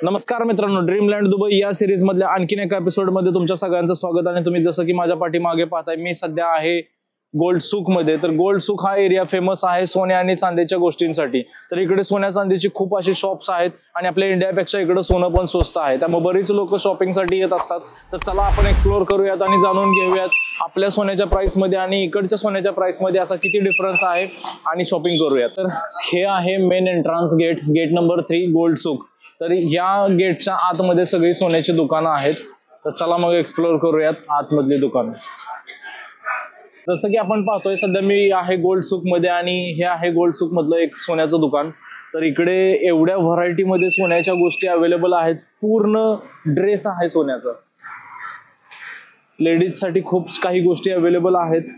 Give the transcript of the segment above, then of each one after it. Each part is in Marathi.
नमस्कार मित्रांनो, ड्रीमलँड दुबई या सिरीज मधल्या आणखीन एका एपिसोड मध्ये तुमच्या सगळ्यांचं स्वागत. आणि तुम्ही जसं की माझ्या पाठीमागे पाहताय, मी सध्या आहे गोल्ड सुक मध्ये. तर गोल्ड सुक हा एरिया फेमस आहे सोन्या आणि चांदीच्या गोष्टींसाठी. तर इकडे सोन्या चांदीची खूप अशी शॉप्स आहेत आणि आपल्या इंडियापेक्षा इकडे सोनं पण स्वस्त आहे, त्यामुळे बरीच लोक शॉपिंगसाठी येत असतात. तर चला आपण एक्सप्लोर करूयात आणि जाणून घेऊयात आपल्या सोन्याच्या प्राइस मध्ये आणि इकडच्या सोन्याच्या प्राइस मध्ये असा किती डिफरन्स आहे आणि शॉपिंग करूयात. तर हे आहे main entrance gate, gate number 3 gold souk. तर या गेटच्या आतमध्ये सगळी सोन्याची दुकानं आहेत. तर चला मग एक्सप्लोर करूयात आतमधली दुकानं. जसं की आपण पाहतोय, सध्या मी आहे गोल्ड सुक मध्ये आणि हे आहे गोल्ड सुक मधलं एक सोन्याचं दुकान. तर इकडे एवढ्या व्हरायटी मध्ये सोन्याच्या गोष्टी अवेलेबल आहेत. पूर्ण ड्रेस आहे सोन्याचा. लेडीज साठी खूप काही गोष्टी अवेलेबल आहेत.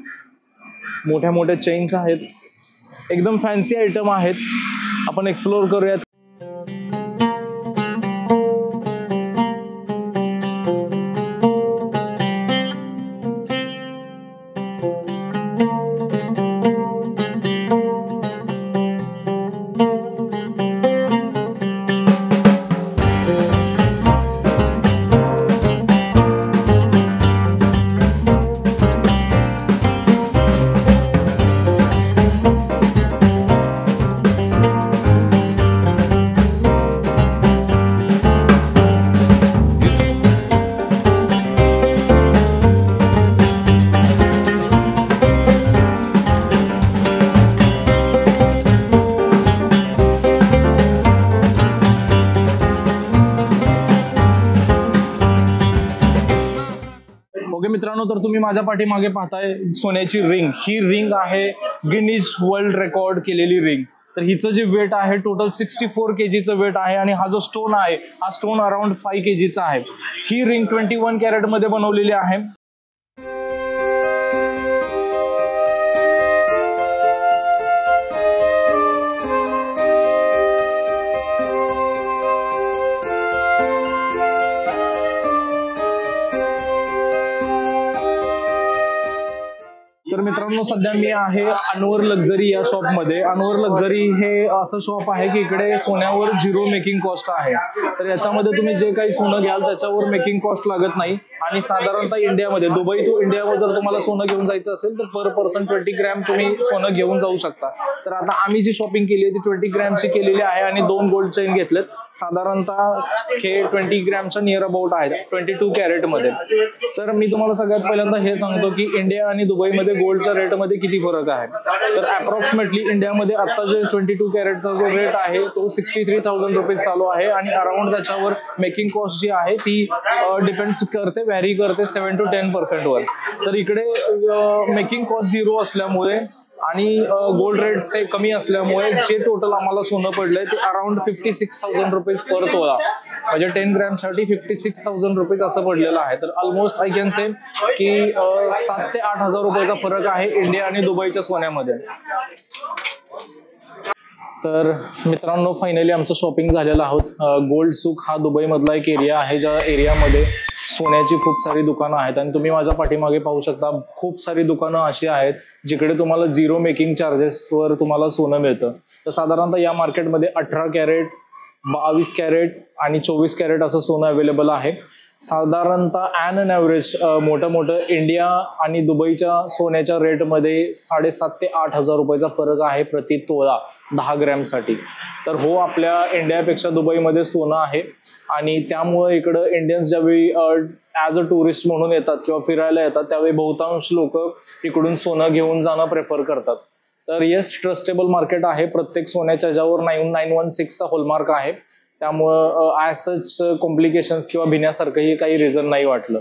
मोठ्या मोठ्या चेन्स आहेत, एकदम फॅन्सी आयटम आहेत. आपण एक्सप्लोर करूयात. ओके मित्रांनो, तर तुम्ही माझ्या पाठीमागे पाहताय सोन्याची रिंग. ही रिंग आहे गिनीज वर्ल्ड रेकॉर्ड केलेली रिंग. तर हिचं जे वेट आहे टोटल 64 kgचं वेट आहे. आणि हा जो स्टोन आहे, हा स्टोन अराउंड 5 kgचा आहे. ही रिंग 21 कॅरेट मध्ये बनवलेली आहे. तर मित्रांनो, सध्या मी आहे अनवर लक्झरी या शॉप मध्ये. अनवर लक्झरी हे असं शॉप आहे की इकडे सोन्यावर 0 मेकिंग कॉस्ट आहे. तर याच्यामध्ये तुम्ही जे काही सोनं घ्याल त्याच्यावर मेकिंग कॉस्ट लागत नाही. आणि साधारणतः इंडियामध्ये, दुबई टू इंडियावर जर तुम्हाला सोनं घेऊन जायचं असेल तर पर पर्सन 20 ग्रॅम तुम्ही सोनं घेऊन जाऊ शकता. तर आता आम्ही जी शॉपिंग केली आहे ती 20 ग्रॅमची केलेली आहे आणि 2 गोल्ड चेन घेतलेत. साधारणतः हे 20 ग्रॅमच्या नियर अबाउट आहेत, 22 कॅरेट मध्ये. तर मी तुम्हाला सगळ्यात पहिल्यांदा हे सांगतो की इंडिया आणि दुबईमध्ये गोल्डच्या रेटमध्ये किती फरक आहे. तर अप्रॉक्सिमेटली इंडियामध्ये आता जे 22 कॅरेटचा जो रेट आहे तो 63,000 रुपीज चालू आहे. आणि अराउंड त्याच्यावर मेकिंग कॉस्ट जी आहे ती डिपेंड करते, व्हॅरी करते 7 to 10% वर. तर इकडे मेकिंग कॉस्ट 0 असल्यामुळे आणि गोल्ड रेट कमी असल्यामुळे जे टोटल आम्हाला सोनं पडलंय ते अराउंड 56,000 रुपीज पर तोळा. म्हणजे 10 ग्रॅम साठी 56,000 रुपीज असं पडलेलं आहे. तर ऑलमोस्ट आय कॅन से की 7 ते 8 हजार रुपयाचा फरक आहे इंडिया आणि दुबईच्या सोन्यामध्ये. तर मित्रांनो, फायनली आमचं शॉपिंग झालेलं आहोत. गोल्ड सुक हा दुबई मधला एक एरिया आहे ज्या एरियामध्ये सोन्याची खूप सारी दुकानं आहेत. आणि तुम्ही माझ्या पाठीमागे पाहू शकता, खूप सारी दुकानं अशी आहेत जिकडे तुम्हाला 0 मेकिंग चार्जेस वर तुम्हाला सोनं मिळतं. तर साधारणतः या मार्केटमध्ये 18 कॅरेट, 22 कॅरेट आणि 24 कॅरेट असं सोनं अवेलेबल आहे. साधारणतः ॲन ॲव्हरेज मोठं इंडिया आणि दुबईच्या सोन्याच्या रेटमध्ये 7.5 ते 8 हजार रुपयाचा फरक आहे प्रति तोळा 10 ग्रॅम साठी. तर हो, आपल्या इंडियापेक्षा दुबईमध्ये सोनं आहे. आणि त्यामुळे इकडं इंडियन्स ज्यावेळी ॲज अ टुरिस्ट म्हणून येतात किंवा फिरायला येतात त्यावेळी बहुतांश लोक इकडून सोनं घेऊन जाणं प्रेफर करतात. तर येस, ट्रस्टेबल मार्केट आहे. प्रत्येक सोन्याच्या ज्यावर 9916चा हॉलमार्क आहे. त्यामुळं ॲज सच कॉम्प्लिकेशन्स किंवा भिण्यासारखंही काही रिझन नाही वाटलं.